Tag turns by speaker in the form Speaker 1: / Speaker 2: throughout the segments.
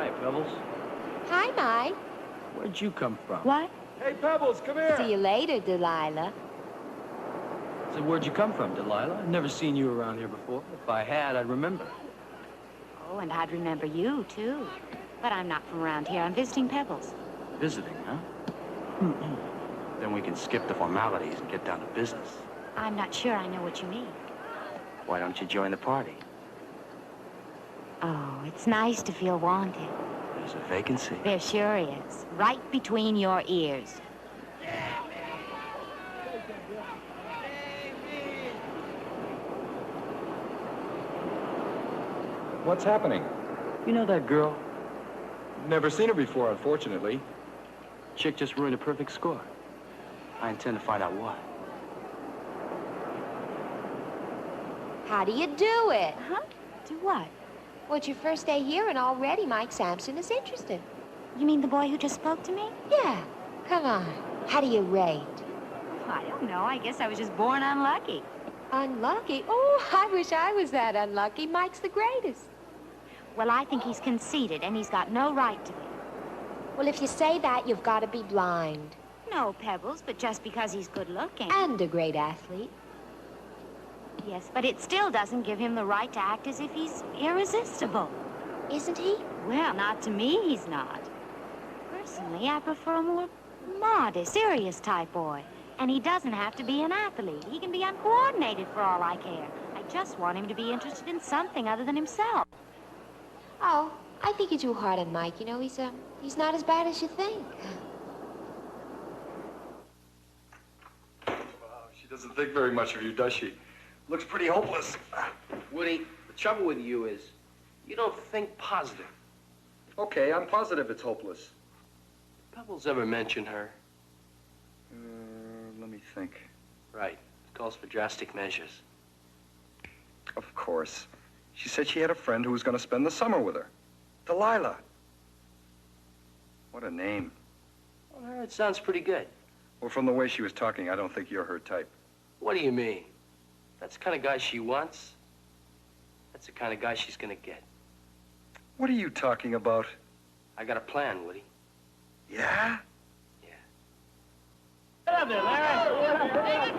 Speaker 1: Hi, Pebbles.
Speaker 2: Hi, Mike.
Speaker 1: Where'd you come from?
Speaker 2: What?
Speaker 3: Hey, Pebbles, come here.
Speaker 2: See you later, Delilah.
Speaker 1: So where'd you come from, Delilah? I've never seen you around here before. If I had, I'd remember.
Speaker 4: Oh, and I'd remember you, too. But I'm not from around here. I'm visiting Pebbles.
Speaker 1: Visiting, huh? Then we can skip the formalities and get down to business.
Speaker 4: I'm not sure I know what you mean.
Speaker 1: Why don't you join the party?
Speaker 4: Oh, it's nice to feel wanted.
Speaker 1: There's a vacancy.
Speaker 4: There sure is. Right between your ears.
Speaker 3: What's happening?
Speaker 1: You know that girl?
Speaker 3: Never seen her before, unfortunately.
Speaker 1: Chick just ruined a perfect score. I intend to find out why.
Speaker 2: How do you do it?
Speaker 4: Huh? Do what?
Speaker 2: Well, it's your first day here, and already Mike Sampson is interested.
Speaker 4: You mean the boy who just spoke to me?
Speaker 2: Yeah. Come on. How do you rate?
Speaker 4: Oh, I don't know. I guess I was just born unlucky.
Speaker 2: Unlucky? Oh, I wish I was that unlucky. Mike's the greatest.
Speaker 4: Well, I think he's conceited, and he's got no right to be.
Speaker 2: Well, if you say that, you've got to be blind.
Speaker 4: No, Pebbles, but just because he's good-looking.
Speaker 2: And a great athlete.
Speaker 4: Yes, but it still doesn't give him the right to act as if he's irresistible.
Speaker 2: Isn't he?
Speaker 4: Well, not to me, he's not. Personally, I prefer a more modest, serious type boy. And he doesn't have to be an athlete. He can be uncoordinated for all I care. I just want him to be interested in something other than himself.
Speaker 2: Oh, I think you're too hard on Mike. You know, he's not as bad as you think.
Speaker 3: Wow, she doesn't think very much of you, does she? Looks pretty hopeless.
Speaker 1: Woody, the trouble with you is you don't think positive.
Speaker 3: Okay, I'm positive it's hopeless.
Speaker 1: Pebbles ever mention her?
Speaker 3: Let me think.
Speaker 1: Right. It calls for drastic measures.
Speaker 3: Of course. She said she had a friend who was going to spend the summer with her. Delilah. What a name.
Speaker 1: Well, it sounds pretty good.
Speaker 3: Well, from the way she was talking, I don't think you're her type.
Speaker 1: What do you mean? That's the kind of guy she wants. That's the kind of guy she's gonna get.
Speaker 3: What are you talking about?
Speaker 1: I got a plan, Woody.
Speaker 3: Yeah?
Speaker 1: Yeah.
Speaker 5: Get up there, Larry. Hey,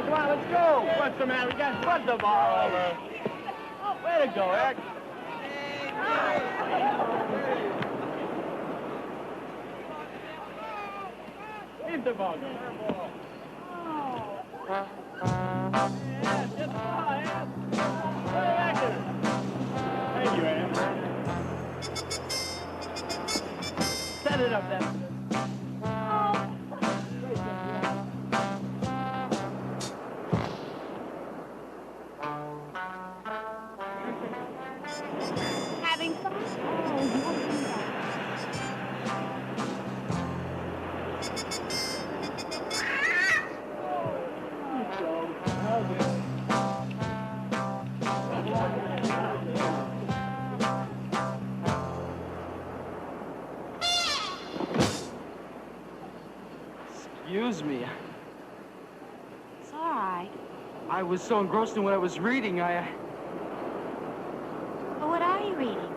Speaker 5: come on, let's go. What's the matter? We got put the ball over. Oh, way to go, Eric. Keep the ball. Thank you, Ann. Set it up then.
Speaker 4: Having fun?
Speaker 1: Excuse me.
Speaker 4: It's all right.
Speaker 1: I was so engrossed in what I was reading,
Speaker 4: Well, what are you reading?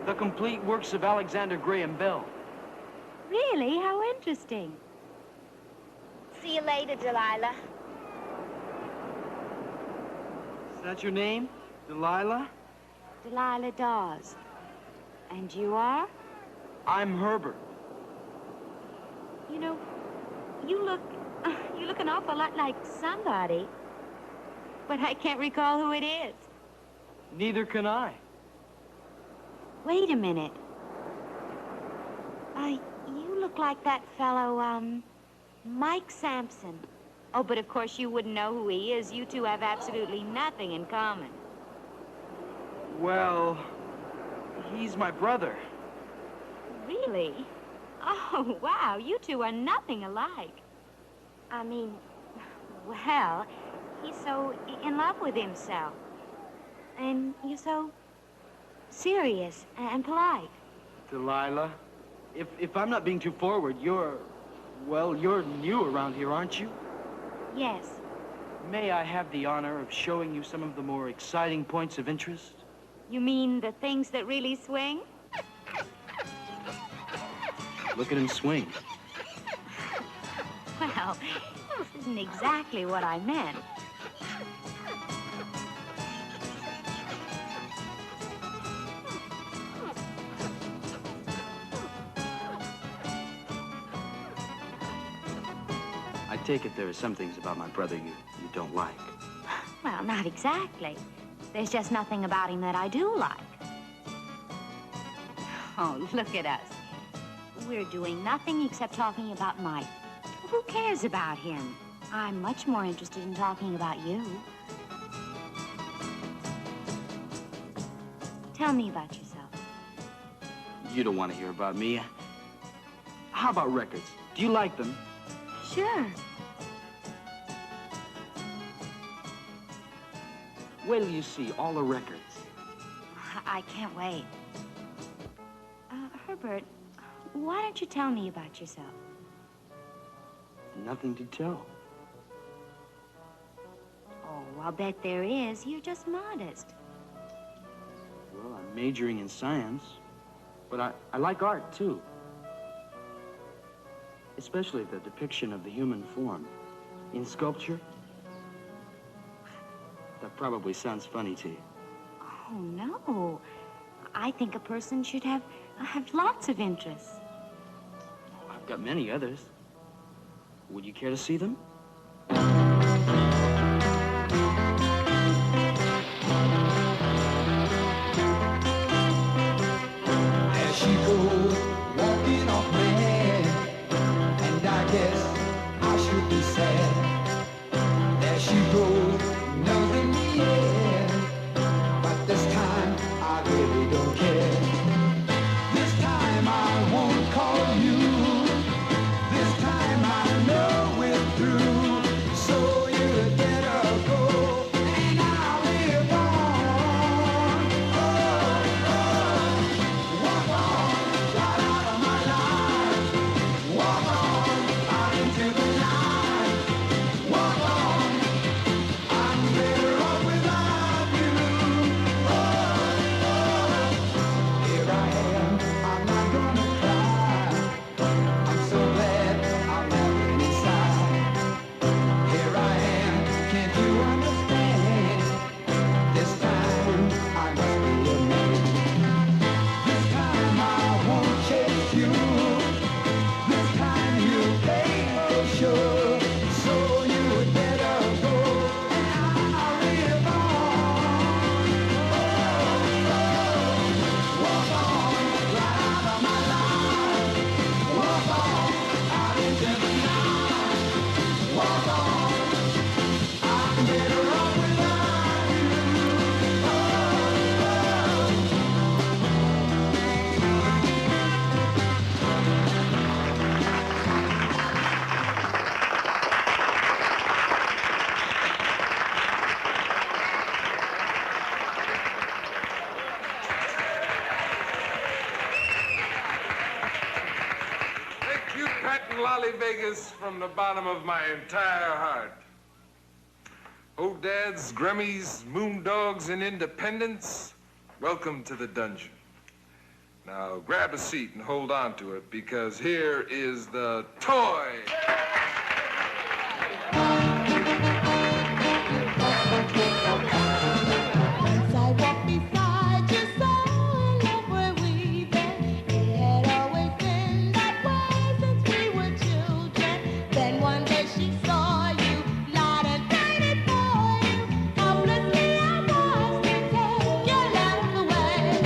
Speaker 1: The complete works of Alexander Graham Bell.
Speaker 4: Really? How interesting. See you later, Delilah.
Speaker 1: Is that your name? Delilah?
Speaker 4: Delilah Dawes. And you are?
Speaker 1: I'm Herbert.
Speaker 4: You know, you look an awful lot like somebody. But I can't recall who it is.
Speaker 1: Neither can I.
Speaker 4: Wait a minute. You look like that fellow, Mike Sampson. Oh, but of course you wouldn't know who he is. You two have absolutely nothing in common.
Speaker 1: Well, he's my brother.
Speaker 4: Really? Oh, wow, you two are nothing alike. I mean, well, he's so in love with himself. And you're so serious and polite.
Speaker 1: Delilah, if I'm not being too forward, you're new around here, aren't you?
Speaker 4: Yes.
Speaker 1: May I have the honor of showing you some of the more exciting points of interest?
Speaker 4: You mean the things that really swing?
Speaker 1: Look at him swing.
Speaker 4: Well, this isn't exactly what I meant.
Speaker 1: I take it there are some things about my brother you don't like.
Speaker 4: Well, not exactly. There's just nothing about him that I do like. Oh, look at us. We're doing nothing except talking about Mike. Who cares about him? I'm much more interested in talking about you. Tell me about yourself.
Speaker 1: You don't want to hear about me. How about records? Do you like them?
Speaker 4: Sure.
Speaker 1: Wait till you see all the records.
Speaker 4: I can't wait. Herbert, why don't you tell me about yourself?
Speaker 1: Nothing to tell.
Speaker 4: Oh, I'll bet there is. You're just modest.
Speaker 1: Well, I'm majoring in science, but I like art, too. Especially the depiction of the human form. In sculpture, that probably sounds funny to you.
Speaker 4: Oh, no. I think a person should have lots of interests.
Speaker 1: I've got many others. Would you care to see them?
Speaker 6: There she goes, walking off mad, and I guess I should be sad. There she goes, nose in the air, but this time I really don't care. This time I won't call you. This time I know we're through. So you better go, and I'll live on. Oh, walk on, right out of my life. Walk on, out into the night. Walk on, I'm better off without you. Oh, here I am, I'm not gonna cry. I'm so glad I'm laughing inside. Here I am, can't you understand? This time I must be a man. This time I won't chase you. This time you'll pay for sure. So you had better go, and I'll live on. Walk on, right out of my life. Walk on, out into the night. Walk on, I'm better off without you.
Speaker 7: Thank you, Pat and Lolly Vegas, from the bottom of my entire heart. Old dads, Grammies, moondogs, and independents, welcome to the dungeon. Now grab a seat and hold on to it, because here is the toy.
Speaker 8: Once I walked beside you, so in love were we then. It had always been that way since we were children. Then one day she saw you, lied and waited for you. Helplessly I watched her take your life away.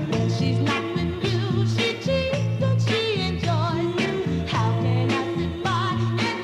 Speaker 8: When she's not with you, she cheats and she enjoys you. How can I sit by and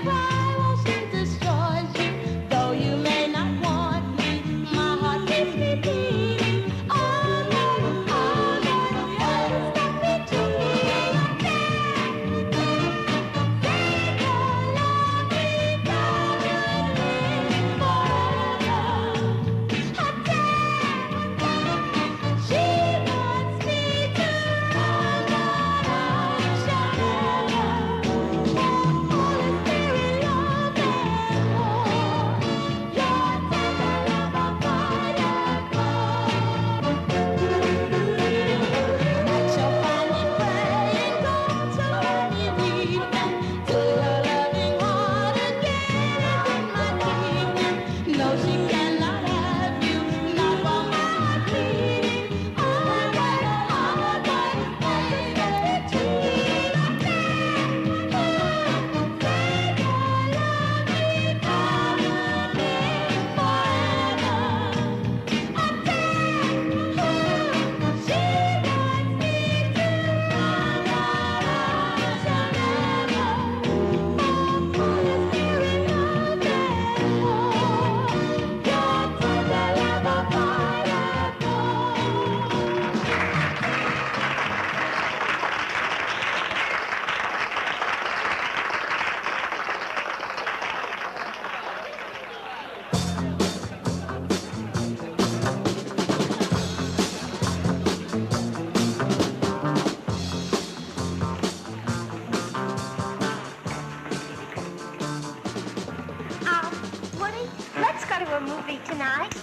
Speaker 4: a movie tonight?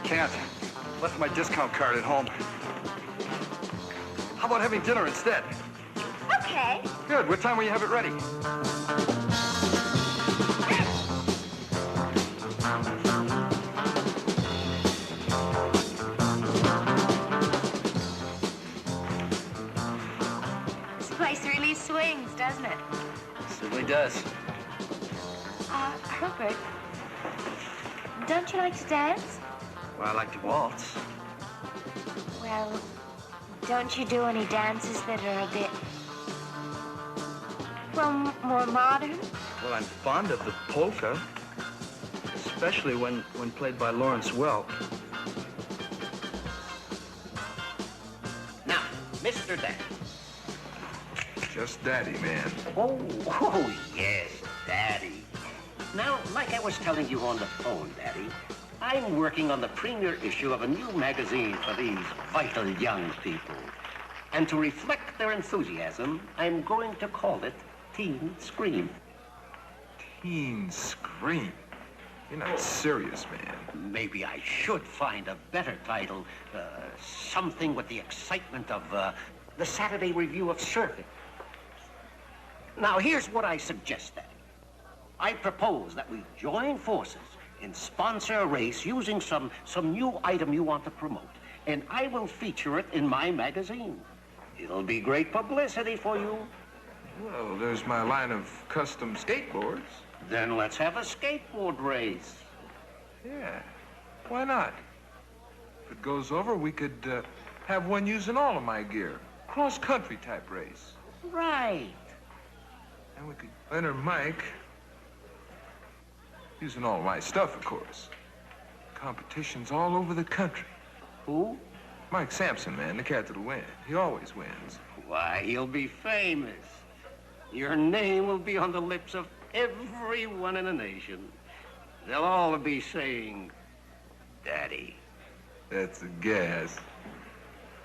Speaker 3: Can't. Left my discount card at home. How about having dinner instead?
Speaker 4: Okay.
Speaker 3: Good. What time will you have it ready?
Speaker 4: This place really swings, doesn't it?
Speaker 1: Certainly does.
Speaker 4: Herbert, don't you like to dance?
Speaker 1: Well, I like to waltz.
Speaker 4: Well, don't you do any dances that are a bit, well, more modern?
Speaker 1: Well, I'm fond of the polka, especially when played by Lawrence Welk.
Speaker 9: Now, Mr. Daddy.
Speaker 7: Just Daddy, man.
Speaker 9: Oh, yes, Daddy. Now, like I was telling you on the phone, Daddy, I'm working on the premiere issue of a new magazine for these vital young people. And to reflect their enthusiasm, I'm going to call it Teen Scream.
Speaker 7: Teen Scream. You're not serious, man.
Speaker 9: Maybe I should find a better title. Something with the excitement of the Saturday Review of Surfing. Now, here's what I suggest, Daddy. I propose that we join forces and sponsor a race using some new item you want to promote. And I will feature it in my magazine. It'll be great publicity for you.
Speaker 7: Well, there's my line of custom skateboards.
Speaker 9: Then let's have a skateboard race.
Speaker 7: Yeah, why not? If it goes over, we could have one using all of my gear. Cross-country type race.
Speaker 9: Right.
Speaker 7: And we could enter Mike using all my stuff, of course. Competitions all over the country.
Speaker 9: Who?
Speaker 7: Mike Sampson, man, the cat that'll win. He always wins.
Speaker 9: Why, he'll be famous. Your name will be on the lips of everyone in the nation. They'll all be saying, Daddy.
Speaker 7: That's a gas.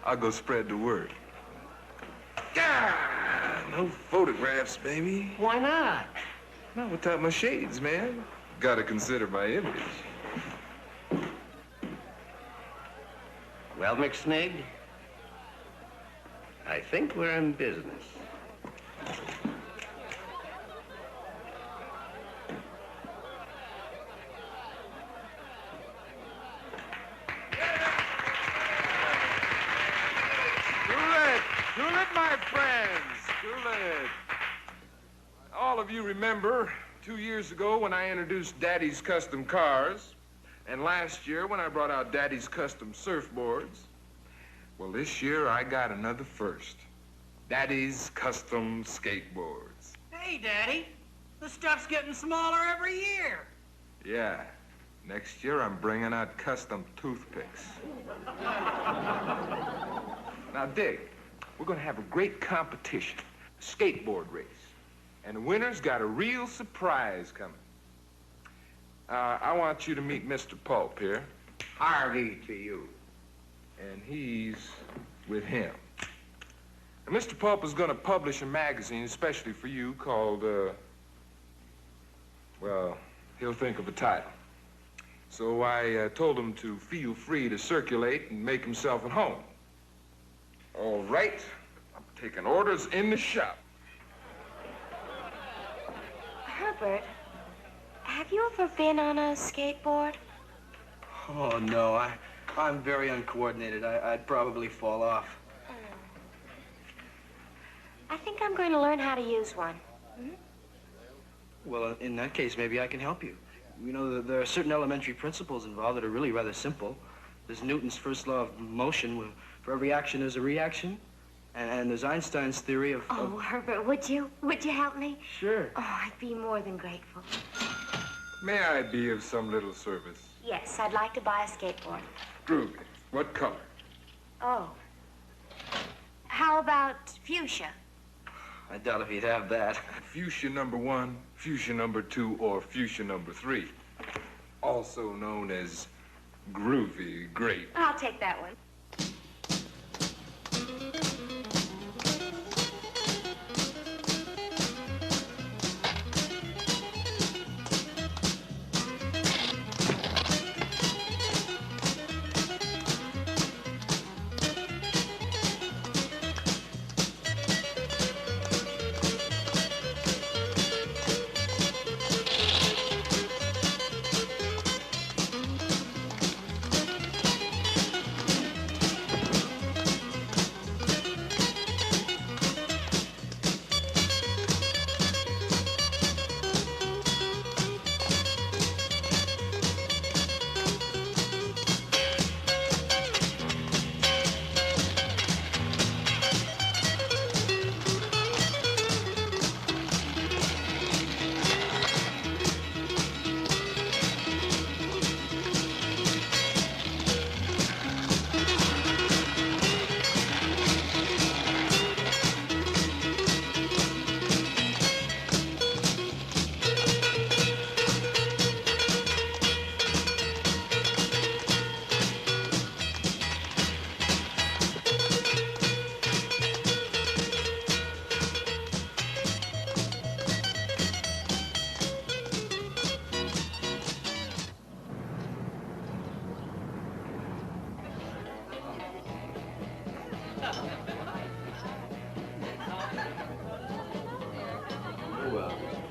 Speaker 7: I'll go spread the word. Gah! No photographs, baby.
Speaker 9: Why not?
Speaker 7: Not without my shades, man. Gotta consider my image.
Speaker 9: Well, McSnig, I think we're in business.
Speaker 7: Tulip, my friends, Tulip. All of you remember 2 years ago when I introduced Daddy's Custom Cars, and last year when I brought out Daddy's Custom Surfboards. Well, this year I got another first. Daddy's Custom Skateboards.
Speaker 10: Hey, Daddy, the stuff's getting smaller every year.
Speaker 7: Yeah, next year I'm bringing out custom toothpicks. Now, dig. We're going to have a great competition, a skateboard race. And the winner's got a real surprise coming. I want you to meet Mr. Pulp here.
Speaker 9: Harvey to you.
Speaker 7: And he's with him. And Mr. Pulp is going to publish a magazine especially for you called, well, he'll think of a title. So I told him to feel free to circulate and make himself at home. All right, I'm taking orders in the shop.
Speaker 4: Herbert, have you ever been on a skateboard?
Speaker 1: Oh, no, I'm very uncoordinated. I'd probably fall off.
Speaker 4: I think I'm going to learn how to use one.
Speaker 1: Well, in that case, maybe I can help you. You know, there are certain elementary principles involved that are really rather simple. There's Newton's first law of motion, where for every action there's a reaction. And there's Einstein's theory of...
Speaker 4: Oh, Herbert, would you? Would you help me?
Speaker 1: Sure.
Speaker 4: Oh, I'd be more than grateful.
Speaker 7: May I be of some little service?
Speaker 4: Yes, I'd like to buy a skateboard.
Speaker 7: Groovy. What color?
Speaker 4: Oh. How about fuchsia?
Speaker 1: I doubt if he'd have that.
Speaker 7: Fuchsia number 1, fuchsia number 2, or fuchsia number 3. Also known as groovy grape.
Speaker 4: I'll take that one.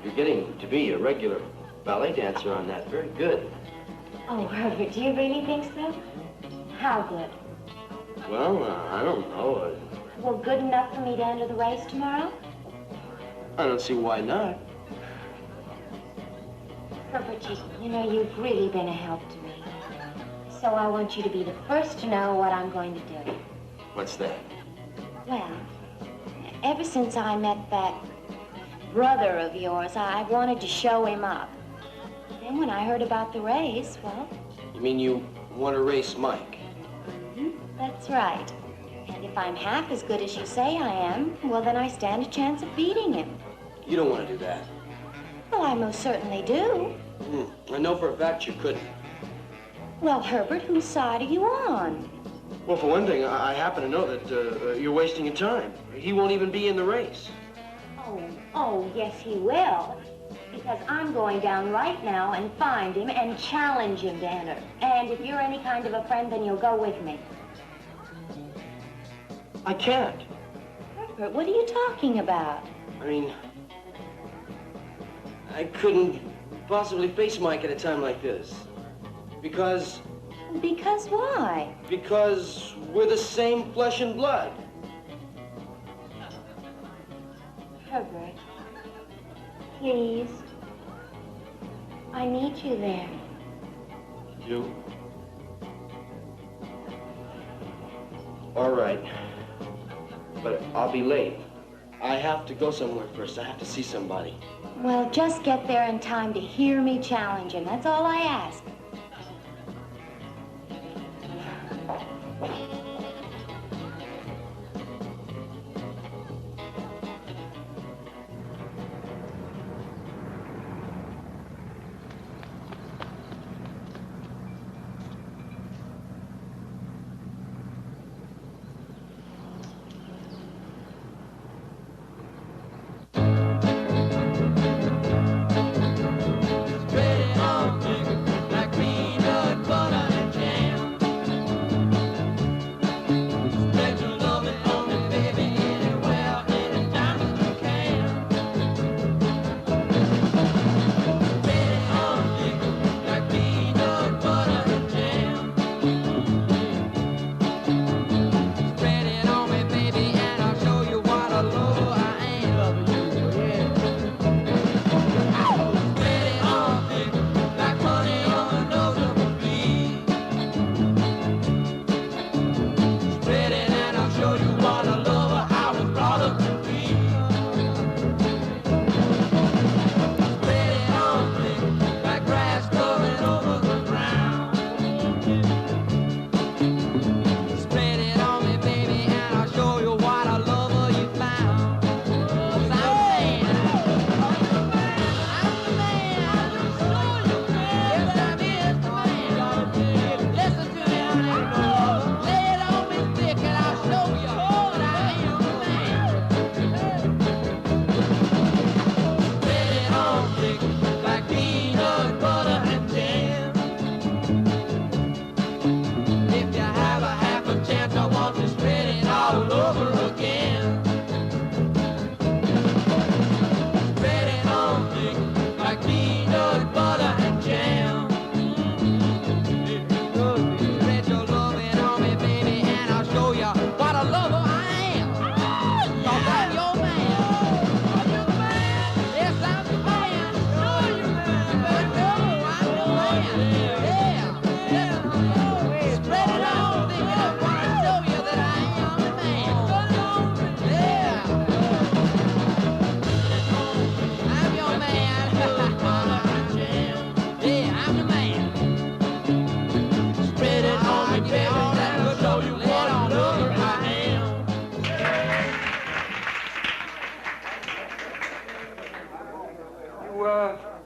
Speaker 1: You're getting to be a regular ballet dancer on that. Very good.
Speaker 4: Oh, Herbert, do you really think so? How good?
Speaker 1: Well, I don't know.
Speaker 4: Well, good enough for me to enter the race tomorrow?
Speaker 1: I don't see why not.
Speaker 4: Herbert, you know, you've really been a help to me. So I want you to be the first to know what I'm going to do.
Speaker 1: What's that?
Speaker 4: Well, ever since I met that brother of yours, I wanted to show him up. Then when I heard about the race, well...
Speaker 1: You mean you want to race Mike?
Speaker 4: That's right. And if I'm half as good as you say I am, well, then I stand a chance of beating him.
Speaker 1: You don't want to do that.
Speaker 4: Well, I most certainly do.
Speaker 1: I know for a fact you couldn't.
Speaker 4: Well, Herbert, whose side are you on?
Speaker 1: Well, for one thing, I happen to know that you're wasting your time. He won't even be in the race.
Speaker 4: Oh, yes, he will. Because I'm going down right now and find him and challenge him to enter. And if you're any kind of a friend, then you'll go with me.
Speaker 1: I can't.
Speaker 4: Herbert, what are you talking about?
Speaker 1: I mean, I couldn't possibly face Mike at a time like this. Because...
Speaker 4: Because why?
Speaker 1: Because we're the same flesh and blood.
Speaker 4: Herbert, please. I need you there.
Speaker 1: You? All right. But I'll be late. I have to go somewhere first. I have to see somebody.
Speaker 4: Well, just get there in time to hear me challenge him. That's all I ask.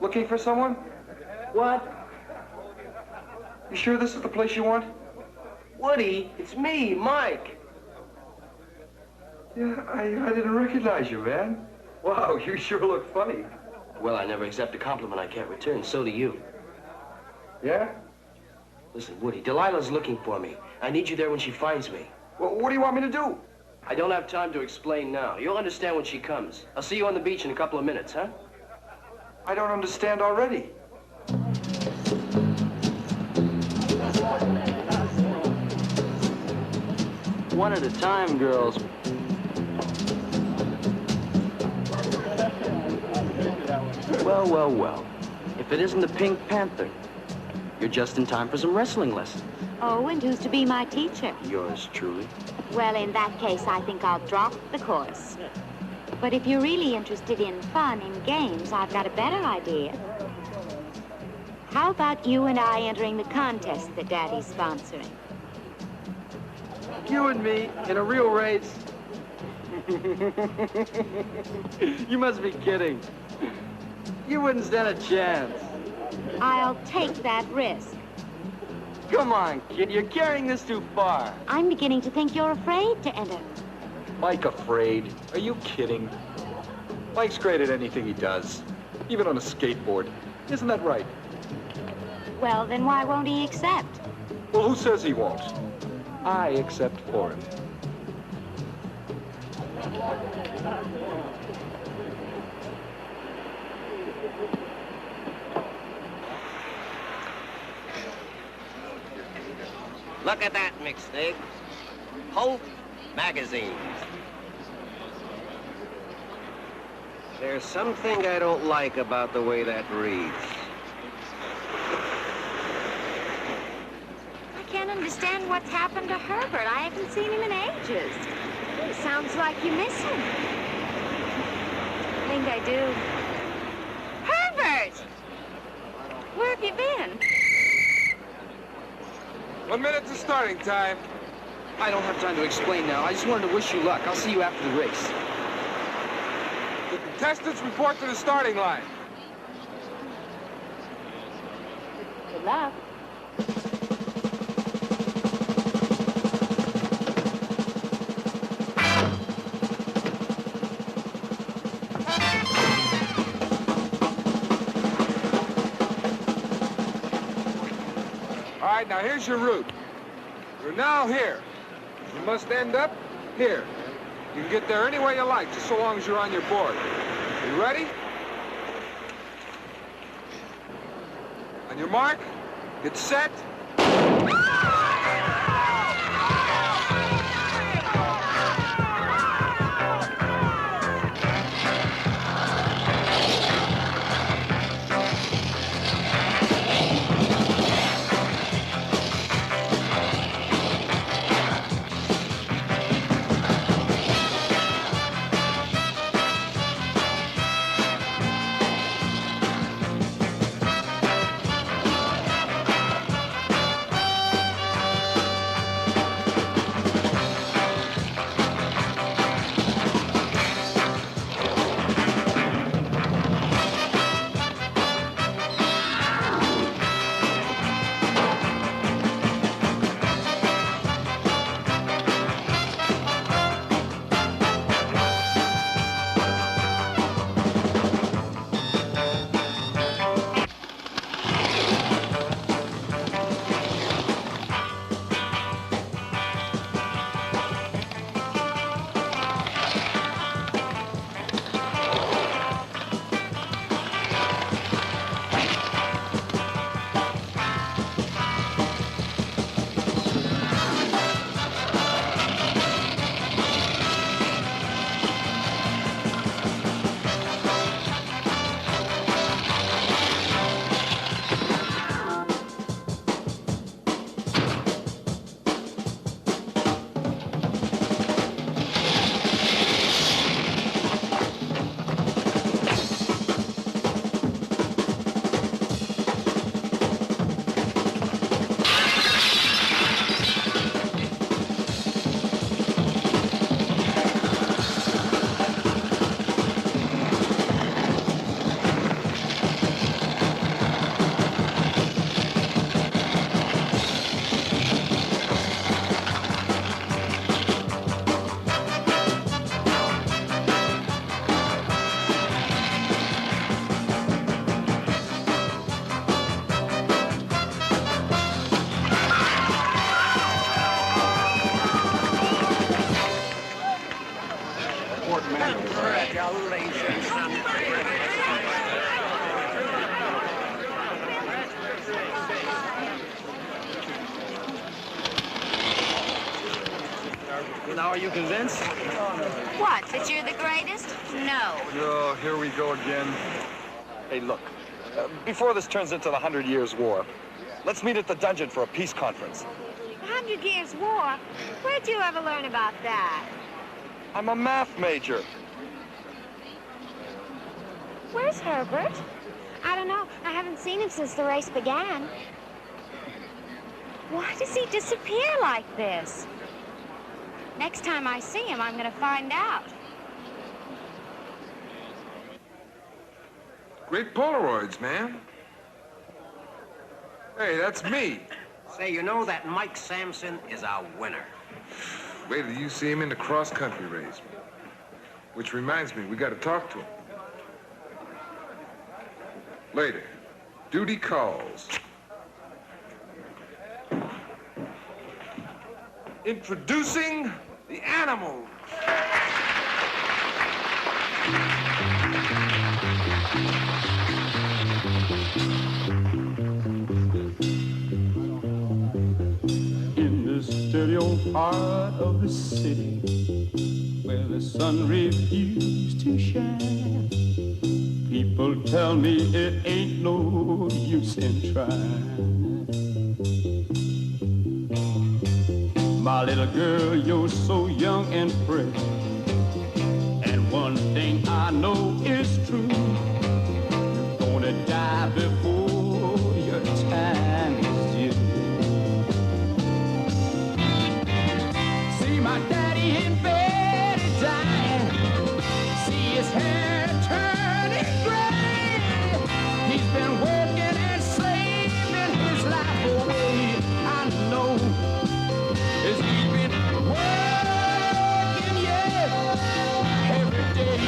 Speaker 3: Looking for someone?
Speaker 1: What?
Speaker 3: You sure this is the place you want?
Speaker 1: Woody, it's me, Mike.
Speaker 3: Yeah, I didn't recognize you, man. Wow, you sure look funny.
Speaker 1: Well, I never accept a compliment I can't return. So do you.
Speaker 3: Yeah?
Speaker 1: Listen, Woody, Delilah's looking for me. I need you there when she finds me.
Speaker 3: Well, what do you want me to do?
Speaker 1: I don't have time to explain now. You'll understand when she comes. I'll see you on the beach in a couple of minutes, huh?
Speaker 3: I don't understand already.
Speaker 1: One at a time, girls. Well, well, well. If it isn't the Pink Panther, you're just in time for some wrestling lessons.
Speaker 4: Oh, and who's to be my teacher?
Speaker 1: Yours truly.
Speaker 4: Well, in that case, I think I'll drop the course. But if you're really interested in fun and games, I've got a better idea. How about you and I entering the contest that Daddy's sponsoring?
Speaker 1: You and me in a real race? You must be kidding. You wouldn't stand a chance.
Speaker 4: I'll take that risk.
Speaker 1: Come on, kid, you're carrying this too far.
Speaker 4: I'm beginning to think you're afraid to enter.
Speaker 3: Mike afraid? Are you kidding? Mike's great at anything he does, even on a skateboard. Isn't that right?
Speaker 4: Well, then why won't he accept?
Speaker 3: Well, who says he won't? I accept for him.
Speaker 9: Look at that mixtape. Hope magazines. There's something I don't like about the way that reads.
Speaker 4: I can't understand what's happened to Herbert. I haven't seen him in ages. It sounds like you miss him. I think I do. Herbert! Where have you been?
Speaker 7: 1 minute to starting time.
Speaker 1: I don't have time to explain now. I just wanted to wish you luck. I'll see you after the race.
Speaker 7: The contestants report to the starting line.
Speaker 4: Good luck.
Speaker 7: All right, now here's your route. You're now here. You must end up here. You can get there any way you like, just so long as you're on your board. You ready? On your mark, get set.
Speaker 1: are you convinced?
Speaker 4: What, that you're the greatest? No.
Speaker 3: Oh, here we go again. Hey, look. Before this turns into the 100 Years' War, let's meet at the dungeon for a peace conference.
Speaker 4: 100 Years' War? Where'd you ever learn about that?
Speaker 3: I'm a math major.
Speaker 4: Where's Herbert? I don't know. I haven't seen him since the race began. Why does he disappear like this? Next time I see him, I'm gonna find out.
Speaker 7: Great Polaroids, man. Hey, that's me.
Speaker 9: Say, you know that Mike Sampson is a winner.
Speaker 7: Wait till you see him in the cross-country race. Which reminds me, we got to talk to him. Later. Duty calls. Introducing the animal.
Speaker 6: In this dirty old part of the city where the sun refused to shine, people tell me it ain't no use in trying. My little girl, you're so young and pretty, and one thing I know is true, you're gonna die before your time is due. See my daddy in bed dying, see his hair turning gray. He's been working and slaving his life away. I know he's been working, yeah, every day,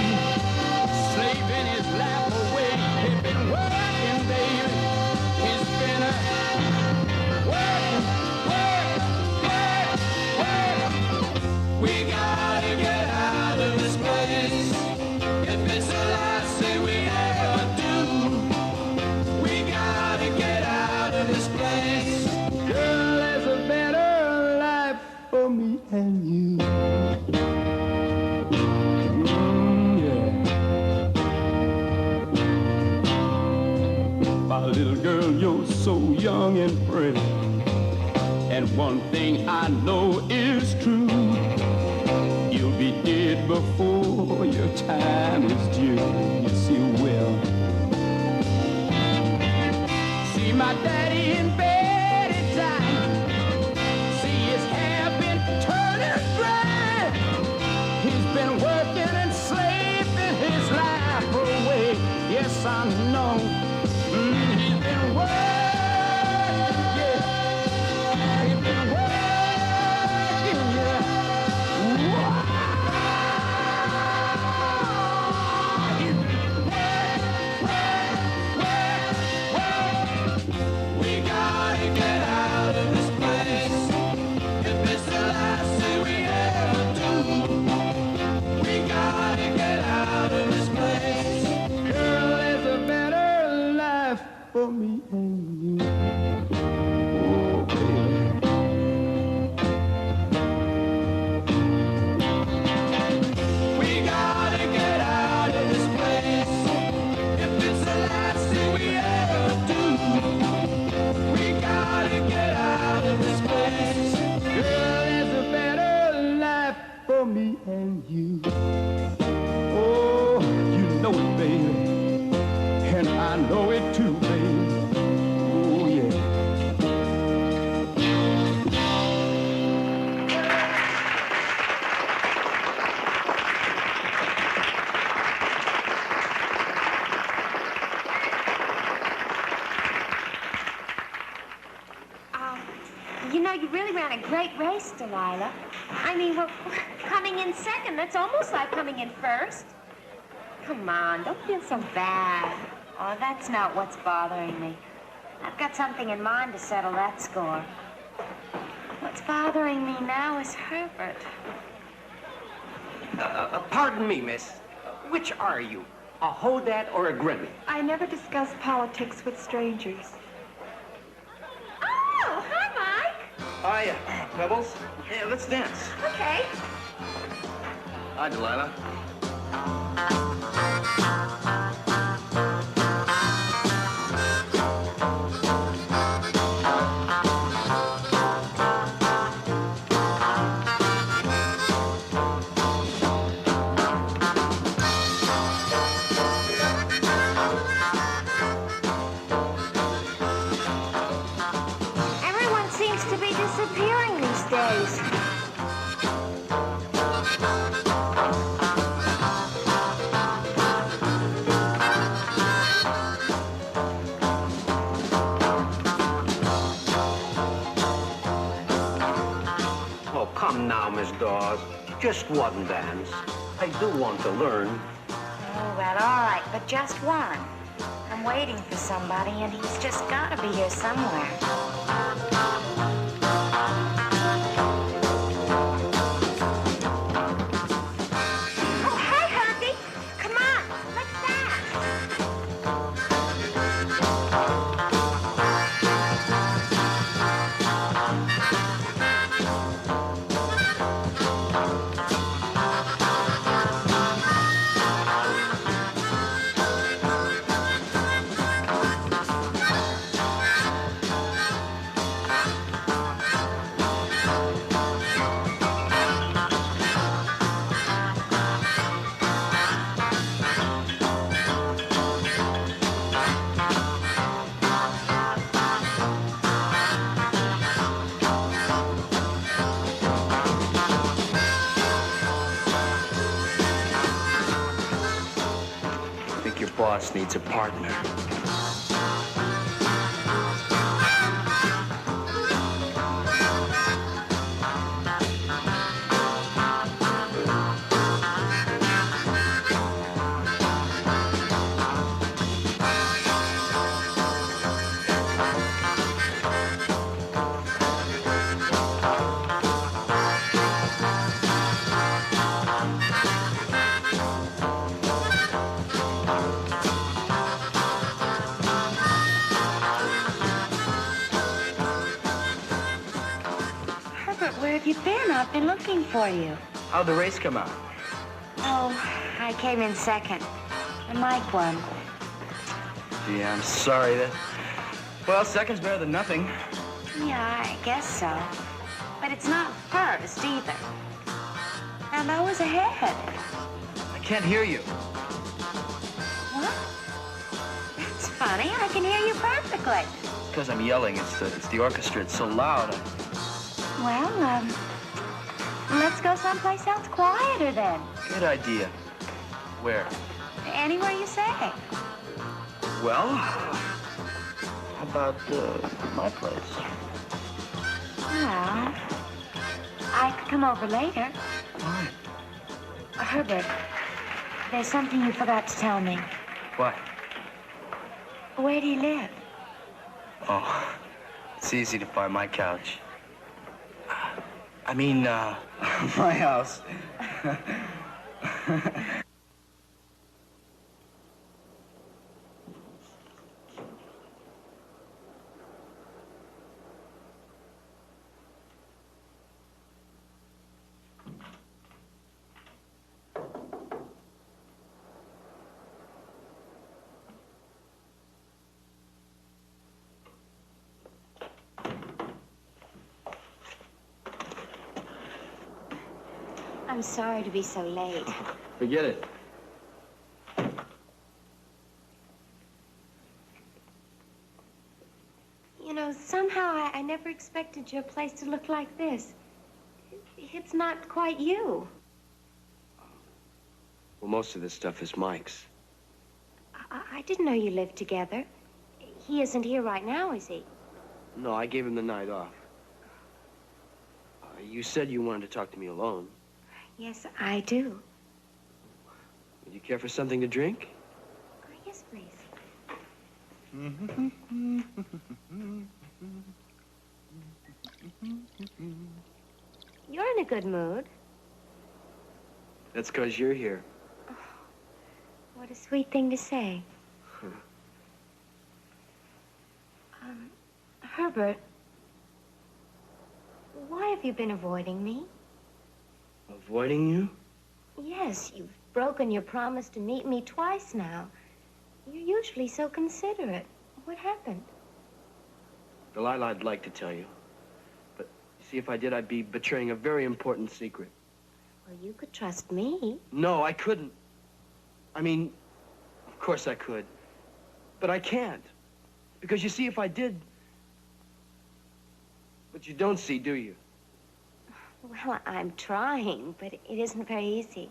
Speaker 6: slaving his life away. He's been working, baby. He's been working. We gotta get out of this place. If it's the last thing we ever do, we gotta get out of this place. Girl, there's a better life for me and you. My little girl, you're so young and pretty, and one thing I know is true, you'll be dead before your time is due. Yes, you will. See my daddy in bed at time, see his hair been turning gray. He's been working and slaving his life away. Yes, I know. He's been working, yeah. He's been working, yeah. We gotta get out of this place. If it's the last thing we ever do, we gotta get out of this place. Girl, there's a better life for me and you. Oh, baby. We gotta get out of this place. If it's the last thing we ever do, we gotta get out of this place. Girl, there's a better life for me and you. Oh, you know it, baby, and I know it too, baby. Oh, yeah.
Speaker 2: You know, you really ran a great race, Delilah. I mean, well, coming in second, that's almost like coming in first. Come on, don't feel so bad. Oh, that's not what's bothering me. I've got something in mind to settle that score. What's bothering me now is Herbert.
Speaker 9: Pardon me, miss. Which are you? A Hodad or a Grimmy?
Speaker 11: I never discuss politics with strangers.
Speaker 2: Oh, hi, Mike.
Speaker 1: Hiya, Pebbles. Hey, let's dance.
Speaker 2: Okay.
Speaker 1: Hi, Delilah.
Speaker 2: Everyone seems to be disappearing these days.
Speaker 9: Oh, come now, Miss Dawes. Just one dance. I do want to learn.
Speaker 4: Oh, well, all right, but just one. I'm waiting for somebody, and he's just got to be here somewhere.
Speaker 2: Oh, hey, Herbie. Come on, let's dance.
Speaker 1: I think your boss needs a partner.
Speaker 4: Herbert, where have you been? I've been looking for you.
Speaker 1: How'd the race come out?
Speaker 4: Oh, I came in second. And Mike won.
Speaker 1: Gee, I'm sorry that... Well, second's better than nothing.
Speaker 4: Yeah, I guess so. But it's not first either. And I was ahead.
Speaker 1: I can't hear you.
Speaker 4: What? That's funny. I can hear you perfectly.
Speaker 1: Because I'm yelling. It's the orchestra. It's so loud.
Speaker 4: Well, let's go someplace else quieter then.
Speaker 1: Good idea. Where?
Speaker 4: Anywhere you say.
Speaker 1: Well, how about my place?
Speaker 4: Well, I could come over later.
Speaker 1: Why?
Speaker 4: Herbert, there's something you forgot to tell me.
Speaker 1: What?
Speaker 4: Where do you live?
Speaker 1: Oh, it's easy to find my couch. I mean, my house.
Speaker 4: I'm sorry to be so late.
Speaker 1: Forget it.
Speaker 2: You know, somehow I never expected your place to look like this. It's not quite you.
Speaker 1: Well, most of this stuff is Mike's.
Speaker 2: I didn't know you lived together. He isn't here right now, is he?
Speaker 1: No, I gave him the night off. You said you wanted to talk to me alone.
Speaker 2: Yes, I do.
Speaker 1: Would you care for something to drink?
Speaker 2: Yes, please. You're in a good mood.
Speaker 1: That's because you're here.
Speaker 2: Oh, what a sweet thing to say. Herbert, why have you been avoiding me?
Speaker 1: Avoiding you?
Speaker 2: Yes, you've broken your promise to meet me twice now. You're usually so considerate. What happened?
Speaker 1: Delilah, I'd like to tell you. But you see, if I did, I'd be betraying a very important secret.
Speaker 2: Well, you could trust me.
Speaker 1: No, I couldn't. I mean, of course I could. But I can't. Because you see, if I did... But you don't see, do you?
Speaker 2: Well, I'm trying, but it isn't very easy.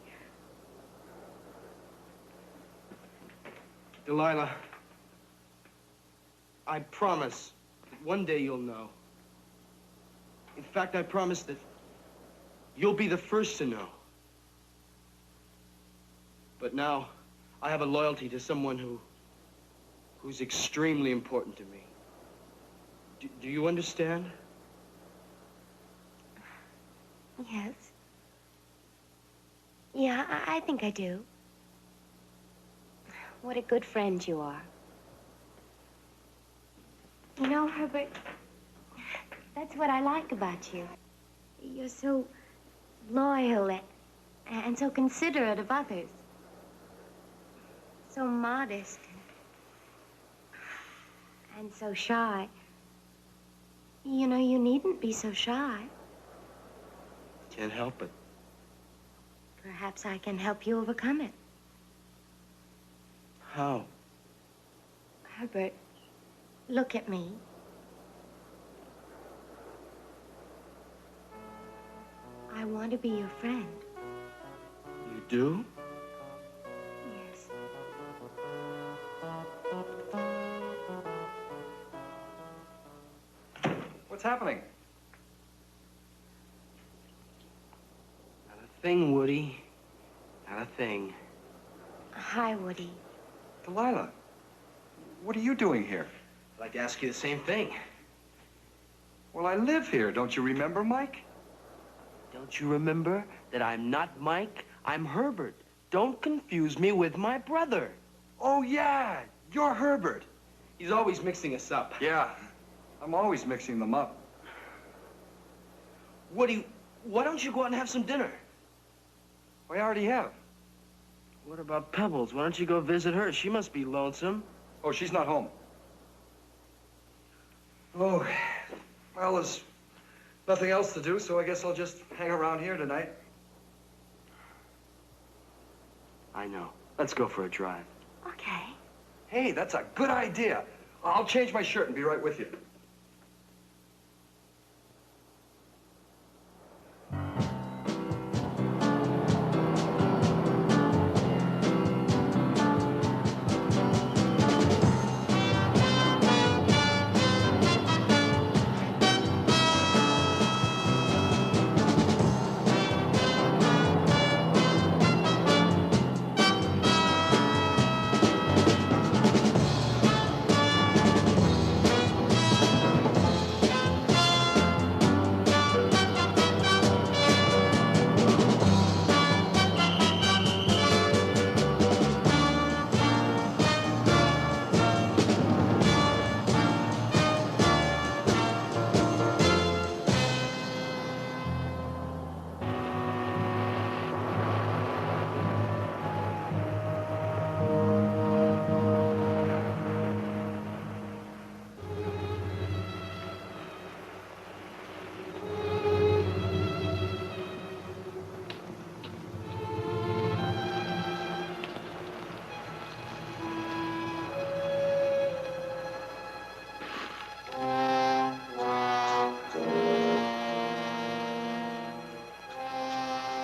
Speaker 1: Delilah, I promise that one day you'll know. In fact, I promise that you'll be the first to know. But now, I have a loyalty to someone who's extremely important to me. Do you understand?
Speaker 2: Yes. Yeah, I think I do. What a good friend you are. You know, Herbert, that's what I like about you. You're so loyal and so considerate of others. So modest and so shy. You know, you needn't be so shy.
Speaker 1: Can't help it.
Speaker 2: Perhaps I can help you overcome it.
Speaker 1: How?
Speaker 2: Herbert, look at me. I want to be your friend.
Speaker 1: You do?
Speaker 2: Yes.
Speaker 3: What's happening?
Speaker 1: Not a thing, Woody. Not a thing.
Speaker 2: Hi, Woody.
Speaker 3: Delilah, what are you doing here?
Speaker 1: I'd like to ask you the same thing.
Speaker 3: Well, I live here. Don't you remember, Mike?
Speaker 1: Don't you remember that I'm not Mike? I'm Herbert. Don't confuse me with my brother.
Speaker 3: Oh, yeah. You're Herbert.
Speaker 1: He's always mixing us up.
Speaker 3: Yeah. I'm always mixing them up.
Speaker 1: Woody, why don't you go out and have some dinner?
Speaker 3: I already have.
Speaker 1: What about Pebbles? Why don't you go visit her? She must be lonesome.
Speaker 3: Oh, she's not home. Oh, well, there's nothing else to do, so I guess I'll just hang around here tonight.
Speaker 1: I know. Let's go for a drive.
Speaker 2: Okay.
Speaker 3: Hey, that's a good idea. I'll change my shirt and be right with you.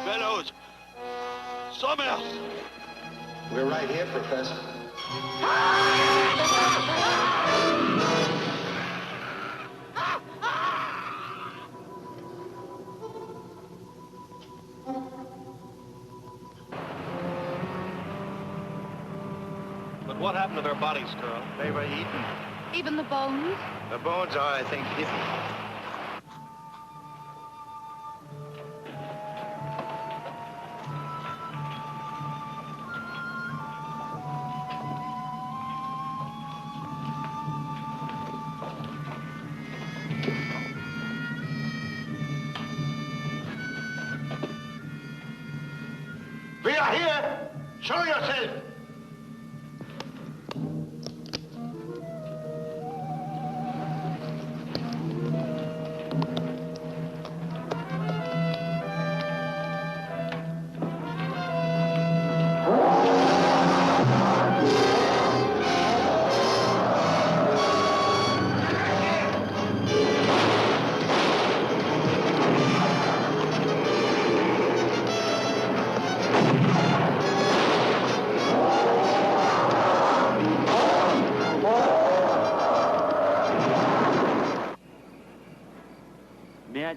Speaker 12: Fellows, some else.
Speaker 13: We're right here, Professor.
Speaker 12: But what happened to their bodies, Colonel?
Speaker 13: They were eaten.
Speaker 11: Even the bones?
Speaker 13: The bones are, I think, hidden.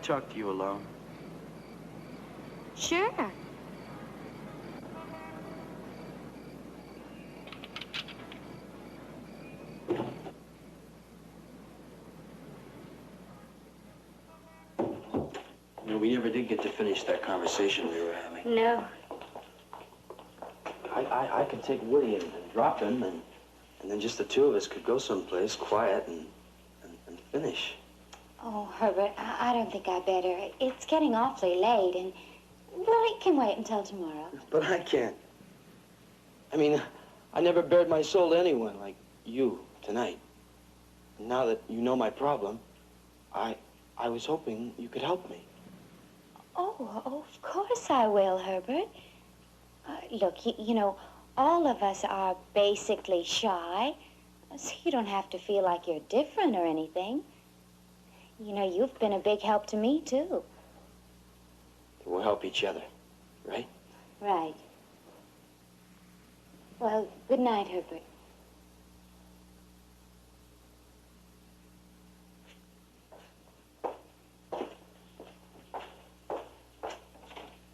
Speaker 1: talk to you alone?
Speaker 4: Sure.
Speaker 1: You know, we never did get to finish that conversation we were having.
Speaker 4: No.
Speaker 1: I could take Woody and drop him, and then just the two of us could go someplace quiet and finish.
Speaker 4: Oh, Herbert, I don't think I better. It's getting awfully late, and, well, it can wait until tomorrow.
Speaker 1: But I can't. I mean, I never bared my soul to anyone like you tonight. Now that you know my problem, I was hoping you could help me.
Speaker 4: Oh, of course I will, Herbert. Look, you know, all of us are basically shy, so you don't have to feel like you're different or anything. You know, you've been a big help to me, too.
Speaker 1: We'll help each other, right?
Speaker 4: Right. Well, good night, Herbert.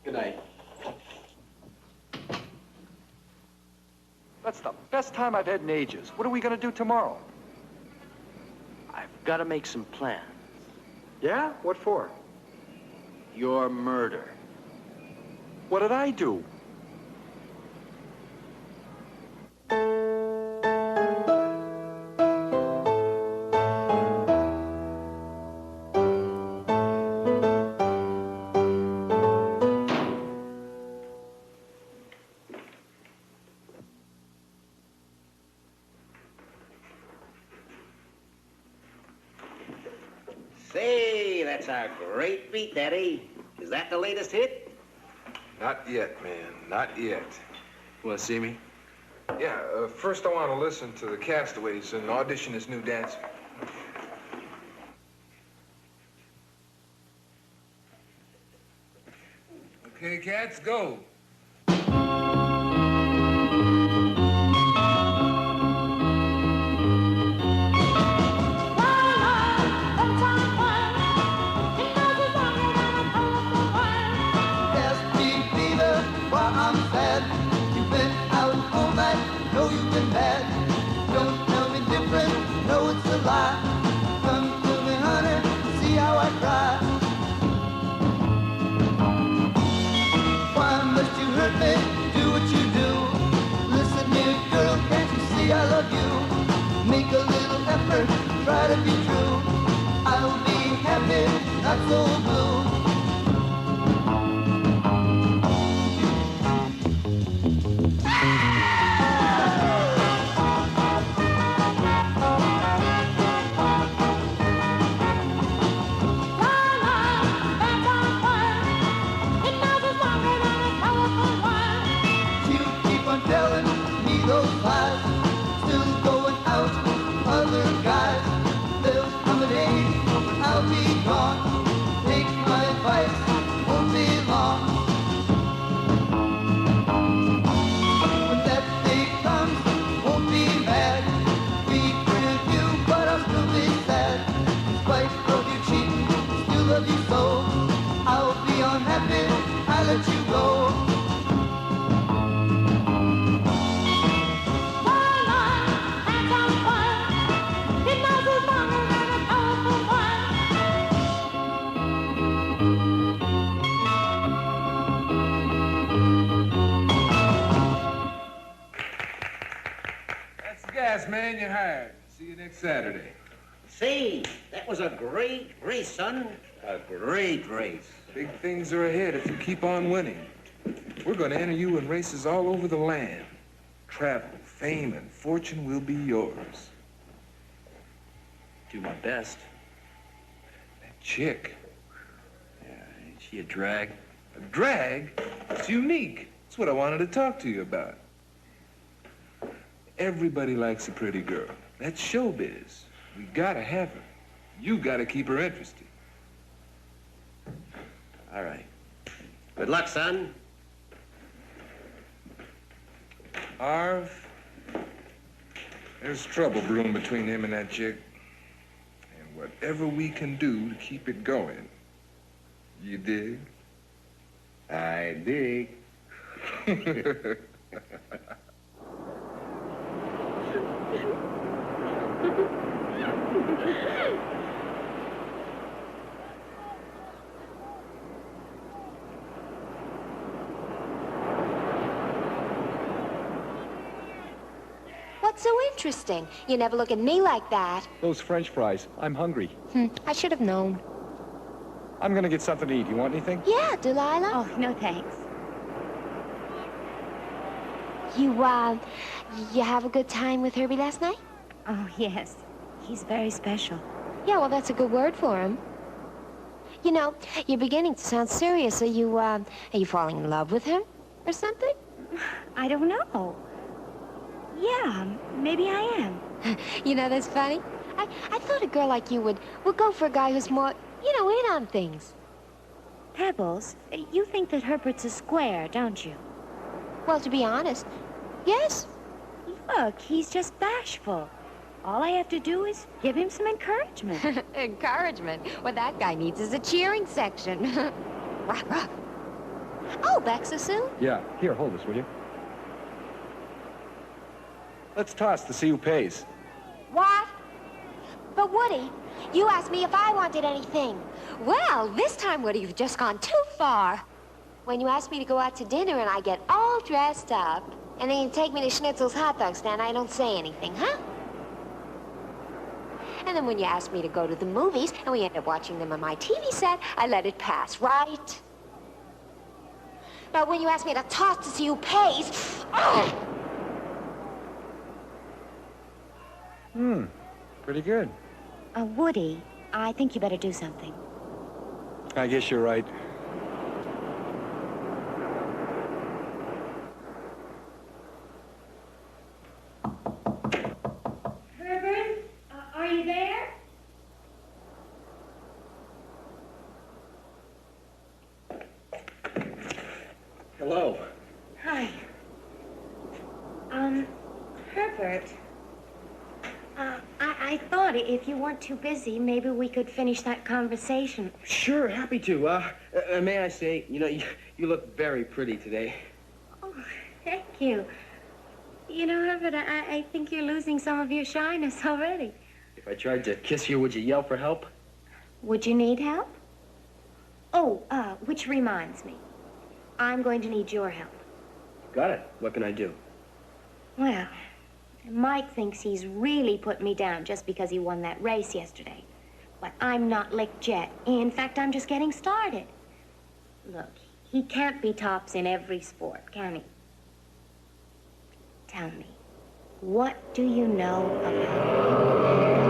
Speaker 1: Good night.
Speaker 3: That's the best time I've had in ages. What are we gonna do tomorrow?
Speaker 1: I've got to make some plans.
Speaker 3: Yeah? What for?
Speaker 1: Your murder.
Speaker 3: What did I do?
Speaker 9: Say, that's a great beat, Daddy. Is that the latest hit?
Speaker 7: Not yet, man. Not yet.
Speaker 1: Want to see me?
Speaker 7: Yeah, first I want to listen to the Castaways and audition as new dancer. Okay, cats, go.
Speaker 6: Make a little effort, try to be true. I'll be happy, not so blue. You keep on telling me those lies. I'll be gone. Take my advice, won't be long. When that day comes, won't be mad. Be free of you, but I'll still be sad. In spite of you cheating, still love you so. I'll be unhappy, I let you go.
Speaker 7: Yes, man, you're hired. See you next Saturday.
Speaker 9: Say, that was a great race, son. A great race.
Speaker 7: Big things are ahead if you keep on winning. We're going to enter you in races all over the land. Travel, fame, and fortune will be yours.
Speaker 1: Do my best.
Speaker 7: That chick.
Speaker 1: Yeah, ain't she a drag?
Speaker 7: A drag? It's unique. That's what I wanted to talk to you about. Everybody likes a pretty girl. That's showbiz. We gotta have her. You gotta keep her interested.
Speaker 1: All right.
Speaker 9: Good luck, son.
Speaker 7: Harv, there's trouble brewing between him and that chick. And whatever we can do to keep it going, You dig?
Speaker 3: I dig.
Speaker 2: What's so interesting? You never look at me like that.
Speaker 3: Those French fries. I'm hungry.
Speaker 2: I should have known.
Speaker 3: I'm gonna get something to eat. You want anything?
Speaker 2: Yeah, Delilah.
Speaker 4: Oh, no thanks.
Speaker 2: You have a good time with Herbie last night?
Speaker 4: Oh, yes. He's very special.
Speaker 2: Yeah, well, that's a good word for him. You know, you're beginning to sound serious. Are you falling in love with him or something?
Speaker 4: I don't know. Yeah, maybe I am.
Speaker 2: You know, that's funny. I thought a girl like you would go for a guy who's more, you know, in on things.
Speaker 4: Pebbles, you think that Herbert's a square, don't you?
Speaker 2: Well, to be honest, yes.
Speaker 4: Look, he's just bashful. All I have to do is give him some encouragement.
Speaker 2: Encouragement? What that guy needs is a cheering section. Rah, rah. Oh, back so soon?
Speaker 3: Yeah. Here, hold this, will you? Let's toss to see who pays.
Speaker 2: What? But Woody, you asked me if I wanted anything. Well, this time, Woody, you've just gone too far. When you ask me to go out to dinner and I get all dressed up, and then you take me to Schnitzel's hot dog stand, I don't say anything, huh? And then when you ask me to go to the movies and we end up watching them on my TV set, I let it pass, right? But when you ask me to toss to see who pays, oh!
Speaker 3: Pretty good.
Speaker 4: Woody, I think you better do something.
Speaker 3: I guess you're right.
Speaker 4: Herbert, are you there?
Speaker 1: Hello.
Speaker 4: Hi. Herbert. I thought if you weren't too busy, maybe we could finish that conversation.
Speaker 1: Sure, happy to. May I say, you know, you look very pretty today.
Speaker 4: Oh, thank you. You know, Herbert, I think you're losing some of your shyness already.
Speaker 1: If I tried to kiss you, would you yell for help?
Speaker 4: Would you need help? Oh, which reminds me. I'm going to need your help.
Speaker 1: Got it. What can I do?
Speaker 4: Well, Mike thinks he's really put me down just because he won that race yesterday. But I'm not licked yet. In fact, I'm just getting started. Look, he can't be tops in every sport, can he? Tell me, what do you know about him?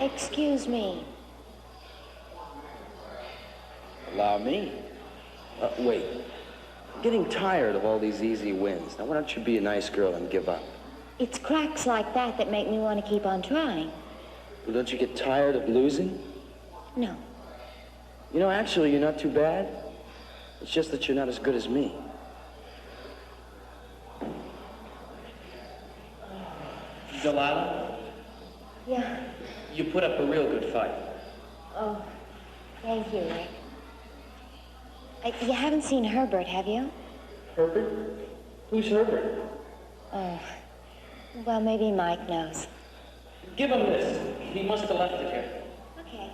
Speaker 2: Excuse me.
Speaker 14: Allow me. Wait. I'm getting tired of all these easy wins. Now, why don't you be a nice girl and give up?
Speaker 2: It's cracks like that that make me want to keep on trying.
Speaker 14: Well, don't you get tired of losing?
Speaker 2: No.
Speaker 14: You know, actually, you're not too bad. It's just that you're not as good as me. Delilah,
Speaker 2: Yeah.
Speaker 14: you put up a real good fight.
Speaker 2: Oh, thank you, Rick. You haven't seen Herbert, have you?
Speaker 14: Herbert? Who's Herbert?
Speaker 2: Oh, well, maybe Mike knows.
Speaker 14: Give him this. He must have left it here.
Speaker 2: Okay.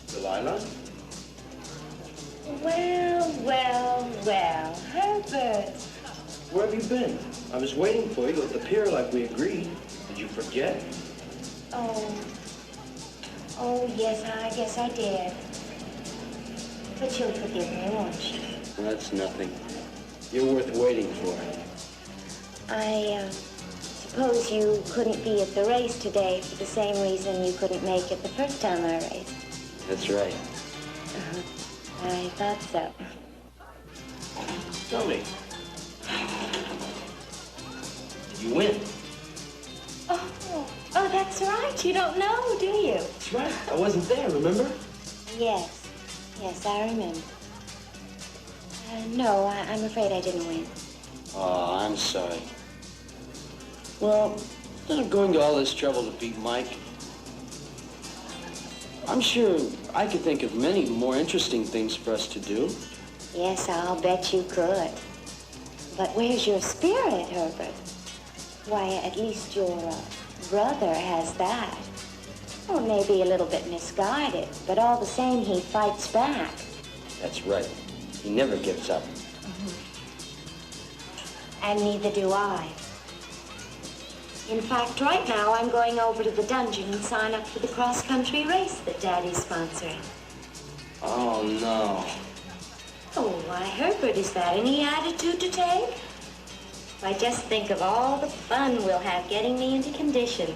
Speaker 14: Delilah?
Speaker 2: Well, Herbert.
Speaker 14: Where have you been? I was waiting for you at the pier like we agreed. Did you forget?
Speaker 2: Oh, yes, I guess I did. But you'll forgive me, won't you?
Speaker 14: Well, that's nothing. You're worth waiting for.
Speaker 2: I suppose you couldn't be at the race today for the same reason you couldn't make it the first time I raced.
Speaker 14: That's right.
Speaker 2: I thought so.
Speaker 14: Tell me. Did you win?
Speaker 2: Oh, that's right. You don't know, do you?
Speaker 14: That's right. I wasn't there, remember?
Speaker 2: Yes, I remember. No, I'm afraid I didn't win.
Speaker 14: Oh, I'm sorry. Well, instead of going to all this trouble to beat Mike, I'm sure I could think of many more interesting things for us to do.
Speaker 2: Yes, I'll bet you could. But where's your spirit, Herbert? Why, at least your brother has that. Well, maybe a little bit misguided, but all the same, he fights back.
Speaker 14: That's right. He never gives up.
Speaker 2: And neither do I. In fact, right now, I'm going over to the dungeon and sign up for the cross-country race that Daddy's sponsoring.
Speaker 14: Oh, no.
Speaker 2: Oh, why, Herbert, is that any attitude to take? Why, just think of all the fun we'll have getting me into condition.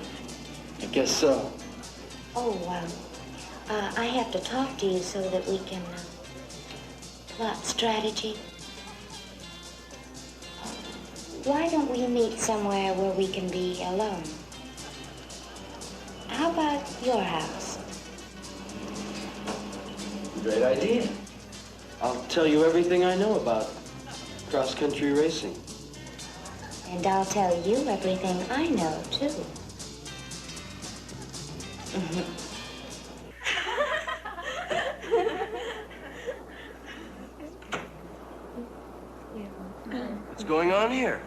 Speaker 14: I guess so.
Speaker 2: Oh, I have to talk to you so that we can plot strategy. Why don't we meet somewhere where we can be alone? How about your house?
Speaker 14: Great idea. I'll tell you everything I know about cross-country racing.
Speaker 2: And I'll tell you everything I know, too.
Speaker 1: What's going on here?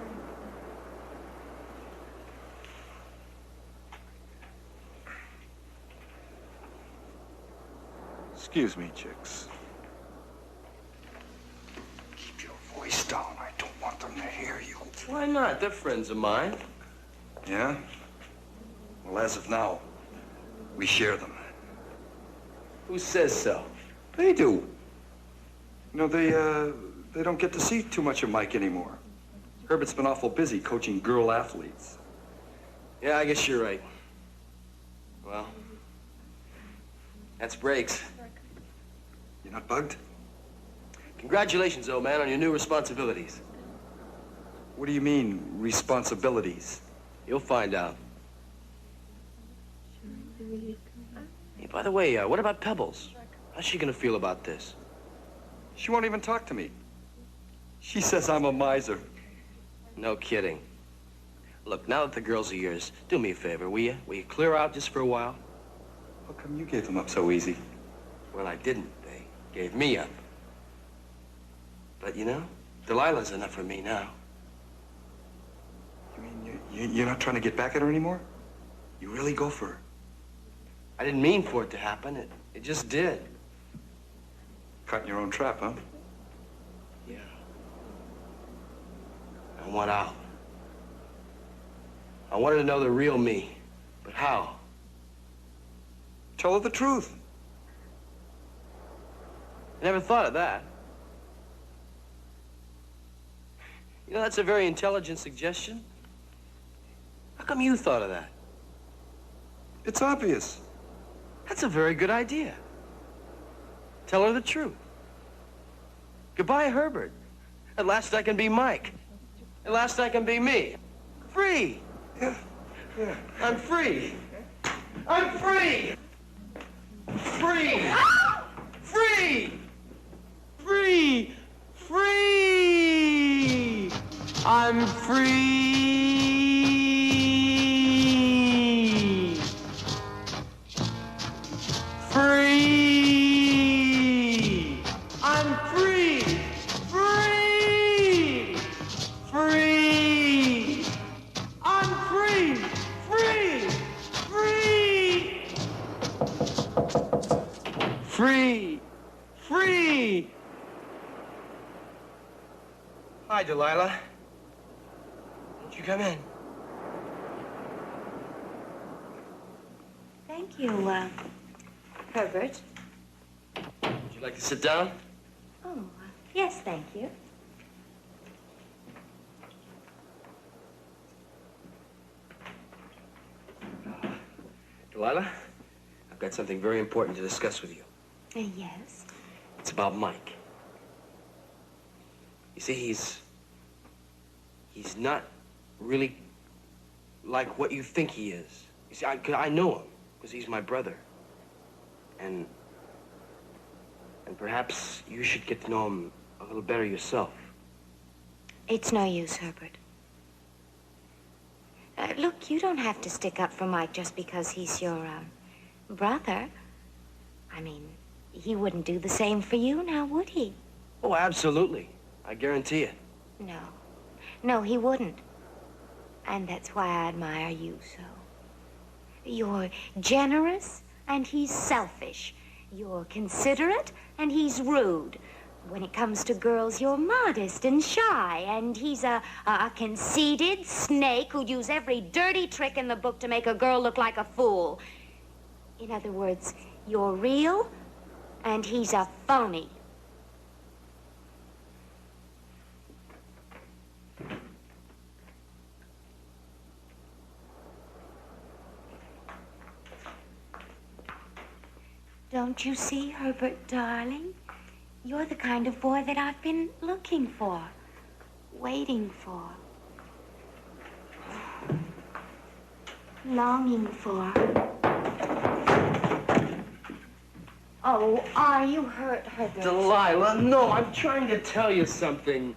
Speaker 3: Excuse me, chicks.
Speaker 13: Keep your voice down. I don't want them to hear you.
Speaker 1: Why not? They're friends of mine.
Speaker 13: Yeah? Well, as of now, we share them.
Speaker 1: Who says so?
Speaker 13: They do. You know, they don't get to see too much of Mike anymore. Herbert's been awful busy coaching girl athletes.
Speaker 1: Yeah, I guess you're right. Well, that's breaks.
Speaker 13: You're not bugged?
Speaker 1: Congratulations, old man, on your new responsibilities.
Speaker 13: What do you mean, responsibilities?
Speaker 1: You'll find out. Hey, by the way, what about Pebbles? How's she gonna feel about this?
Speaker 13: She won't even talk to me. She says I'm a miser.
Speaker 1: No kidding. Look, now that the girls are yours, do me a favor, will you? Will you clear out just for a while?
Speaker 13: How come you gave them up so easy?
Speaker 1: Well, I didn't. They gave me up. But, you know, Delilah's enough for me now.
Speaker 13: You mean you're not trying to get back at her anymore? You really go for her?
Speaker 1: I didn't mean for it to happen. It just did.
Speaker 13: Caught in your own trap, huh?
Speaker 1: Yeah. I want out. I wanted to know the real me. But how?
Speaker 13: Tell her the truth.
Speaker 1: I never thought of that. You know, that's a very intelligent suggestion. How come you thought of that?
Speaker 13: It's obvious.
Speaker 1: That's a very good idea. Tell her the truth. Goodbye, Herbert. At last I can be Mike. At last I can be me. Free.
Speaker 13: Yeah.
Speaker 1: I'm free. I'm free. Free. Free. Free. Free. I'm free. Free. I'm free. Free. Free. I'm free. Free. Free. Free. Free. Hi, Delilah. Won't you come in?
Speaker 2: Thank you, Herbert.
Speaker 1: Would you like to sit down?
Speaker 2: Oh, yes, thank you.
Speaker 1: Delilah, I've got something very important to discuss with you.
Speaker 2: Yes?
Speaker 1: It's about Mike. You see, he's not really like what you think he is. You see, I know him, because he's my brother. And perhaps you should get to know him a little better yourself.
Speaker 2: It's no use, Herbert. Look, you don't have to stick up for Mike just because he's your, brother. I mean, he wouldn't do the same for you, now would he?
Speaker 1: Oh, absolutely. I guarantee it.
Speaker 2: No. No, he wouldn't. And that's why I admire you so. You're generous, and he's selfish. You're considerate, and he's rude. When it comes to girls, you're modest and shy, and he's a conceited snake who'd use every dirty trick in the book to make a girl look like a fool. In other words, you're real, and he's a phony. Don't you see, Herbert, darling? You're the kind of boy that I've been looking for, waiting for, longing for. Oh, are you hurt, Herbert?
Speaker 1: Delilah, no, I'm trying to tell you something.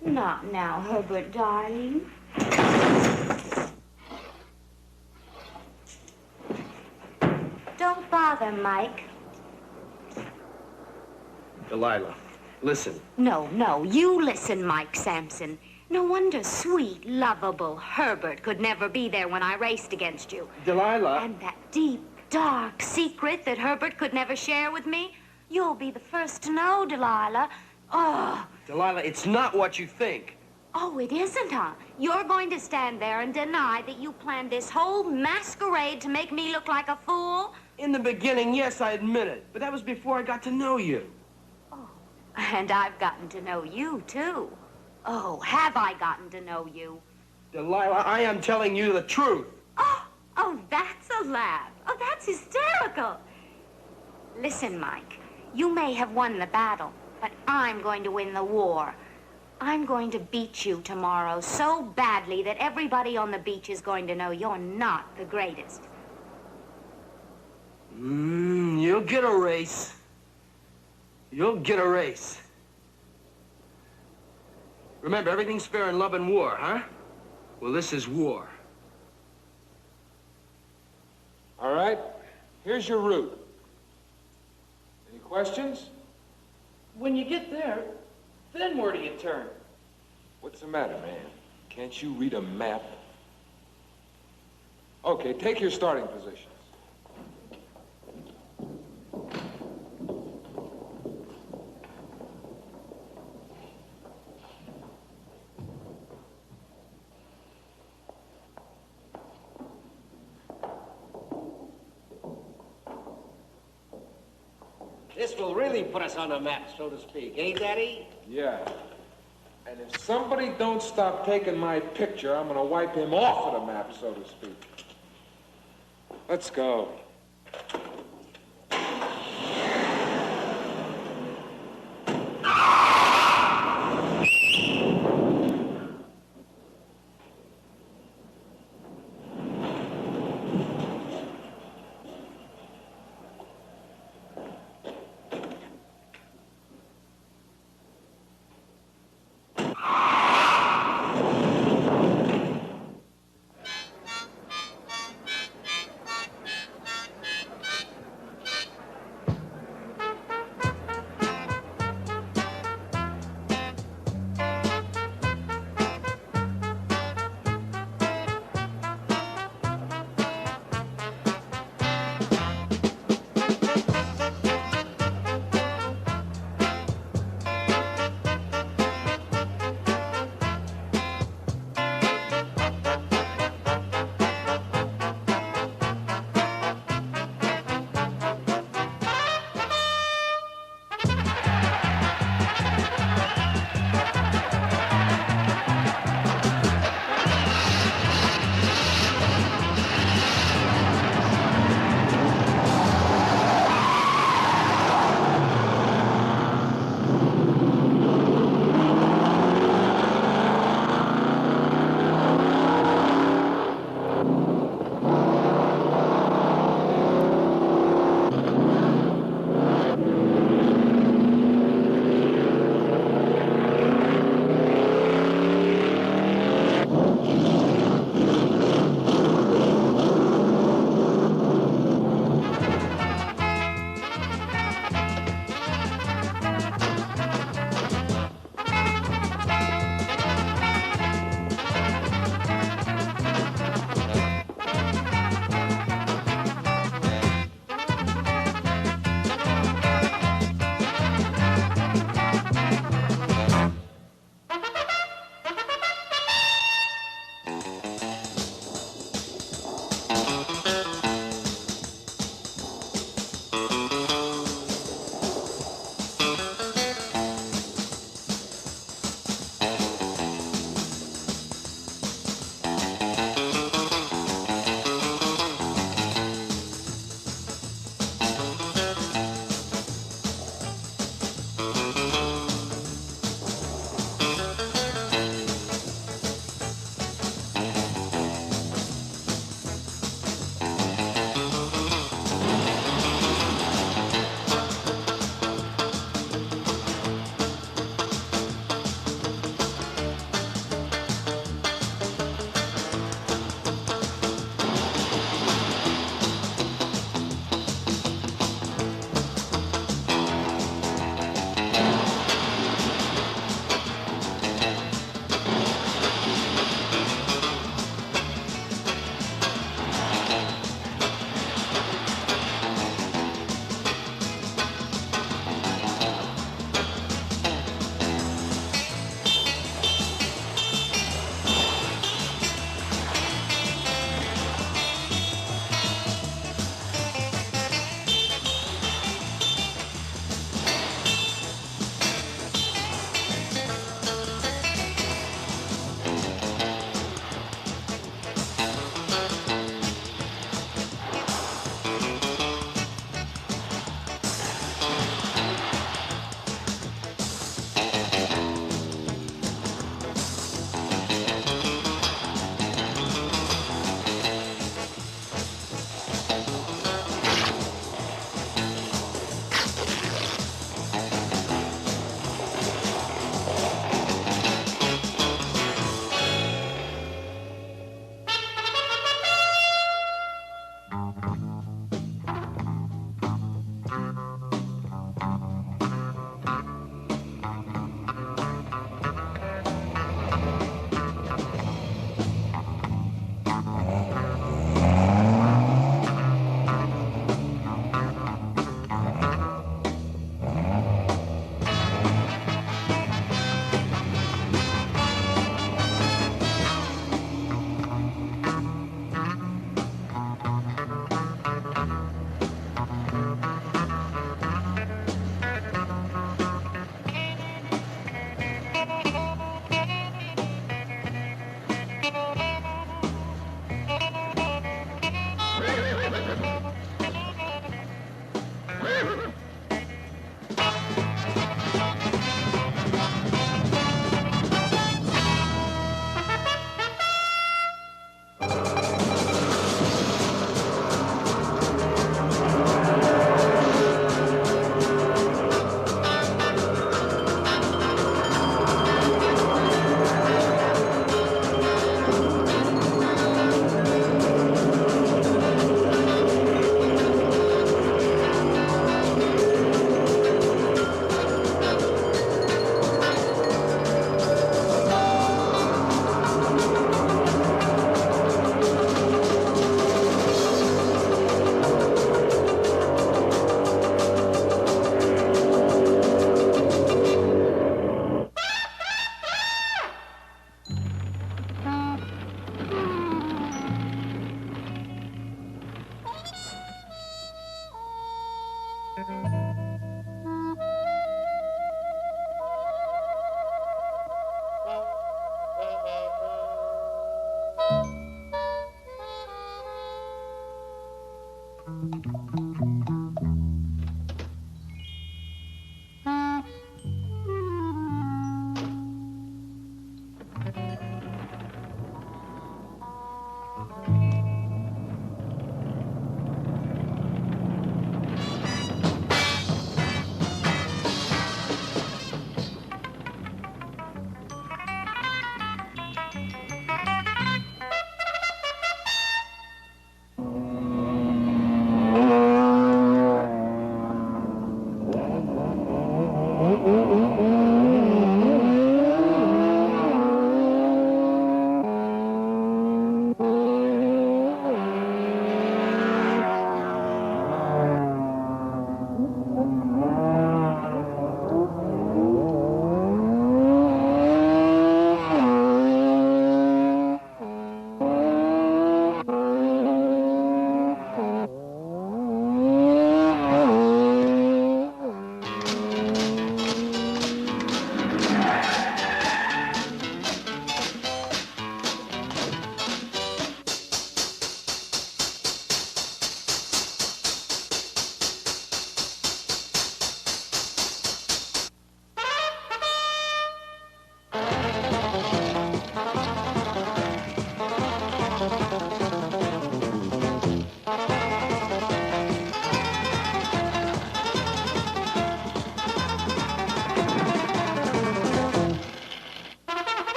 Speaker 2: Not now, Herbert, darling. Don't bother, Mike.
Speaker 1: Delilah, listen.
Speaker 2: No, you listen, Mike Sampson. No wonder sweet, lovable Herbert could never be there when I raced against you.
Speaker 1: Delilah.
Speaker 2: And that deep, dark secret that Herbert could never share with me, you'll be the first to know, Delilah. Oh.
Speaker 1: Delilah, it's not what you think.
Speaker 2: Oh, it isn't, huh? You're going to stand there and deny that you planned this whole masquerade to make me look like a fool?
Speaker 1: In the beginning, yes, I admit it. But that was before I got to know you.
Speaker 2: And I've gotten to know you, too. Oh, have I gotten to know you?
Speaker 1: Delilah, I am telling you the truth.
Speaker 2: Oh, that's a laugh. Oh, that's hysterical. Listen, Mike, you may have won the battle, but I'm going to win the war.
Speaker 4: I'm going to beat you tomorrow so badly that everybody on the beach is going to know you're not the greatest.
Speaker 1: You'll get a race. You'll get a race. Remember, everything's fair in love and war, huh? Well, this is war.
Speaker 7: All right, here's your route. Any questions?
Speaker 1: When you get there, then where do you turn?
Speaker 7: What's the matter, man? Can't you read a map? Okay, take your starting positions.
Speaker 9: This will really put us on a map, so to speak, eh, Daddy?
Speaker 7: Yeah. And if somebody don't stop taking my picture, I'm gonna wipe him off of the map, so to speak. Let's go.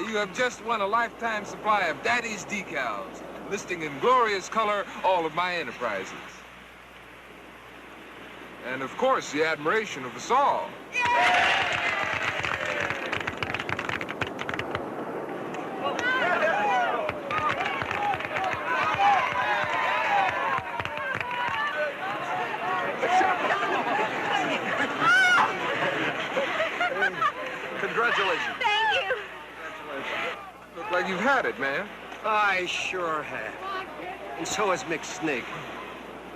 Speaker 7: You have just won a lifetime supply of Daddy's decals, listing in glorious color all of my enterprises. And of course, the admiration of us all.
Speaker 3: Congratulations.
Speaker 2: Thank you.
Speaker 7: Look like you've had it, man.
Speaker 9: I sure have. And so has McSnig.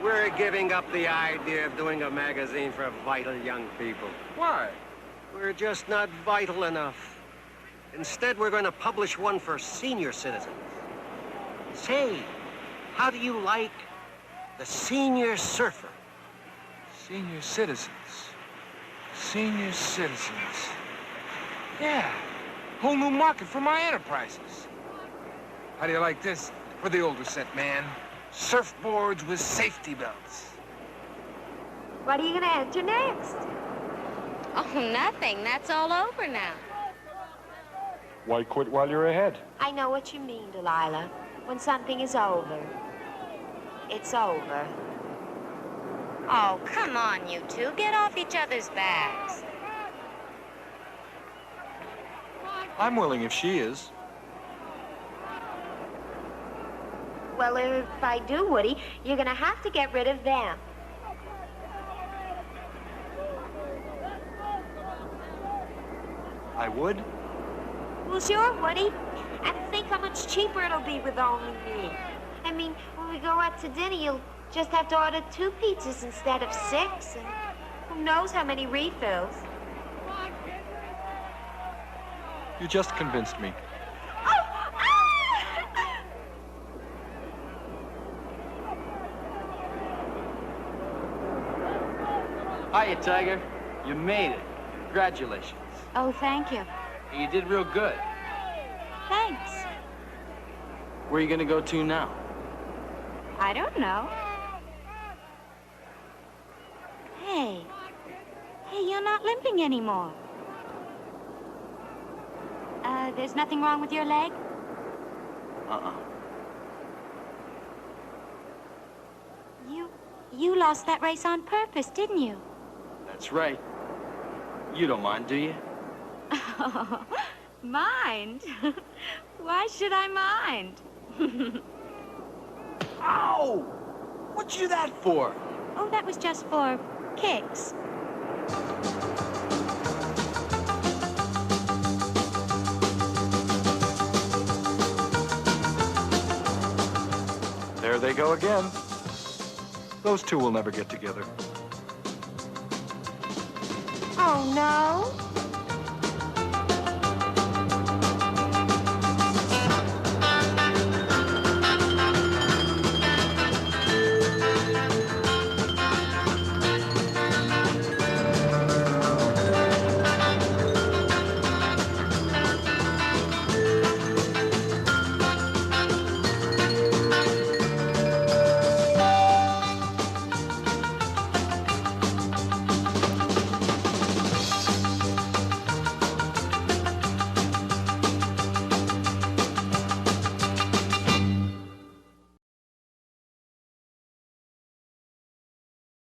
Speaker 9: We're giving up the idea of doing a magazine for vital young people.
Speaker 7: Why?
Speaker 9: We're just not vital enough. Instead, we're going to publish one for senior citizens. Say, how do you like the Senior Surfer?
Speaker 7: Senior citizens. Senior citizens. Yeah. Whole new market for my enterprises. How do you like this for the older set, man? Surfboards with safety belts.
Speaker 2: What are you going to enter next?
Speaker 4: Oh, nothing. That's all over now.
Speaker 3: Why quit while you're ahead?
Speaker 2: I know what you mean, Delilah. When something is over, it's over.
Speaker 4: Oh, come on, you two. Get off each other's backs.
Speaker 3: I'm willing if she is.
Speaker 2: Well, if I do, Woody, you're going to have to get rid of them.
Speaker 3: I would?
Speaker 2: Well, sure, Woody. And think how much cheaper it'll be with only me. I mean, when we go out to dinner, you'll just have to order 2 pizzas instead of 6, and who knows how many refills.
Speaker 3: You just convinced me.
Speaker 1: Hiya, Tiger. You made it. Congratulations.
Speaker 4: Oh, thank you.
Speaker 1: You did real good.
Speaker 4: Thanks.
Speaker 1: Where are you going to go to now?
Speaker 4: I don't know. Hey. Hey, you're not limping anymore. There's nothing wrong with your leg? You lost that race on purpose, didn't you?
Speaker 1: That's right. You don't mind, do you?
Speaker 4: Oh, mind? Why should I mind?
Speaker 1: Ow! What'd you do that for?
Speaker 4: Oh, that was just for kicks.
Speaker 3: There they go again. Those two will never get together.
Speaker 2: Oh, no?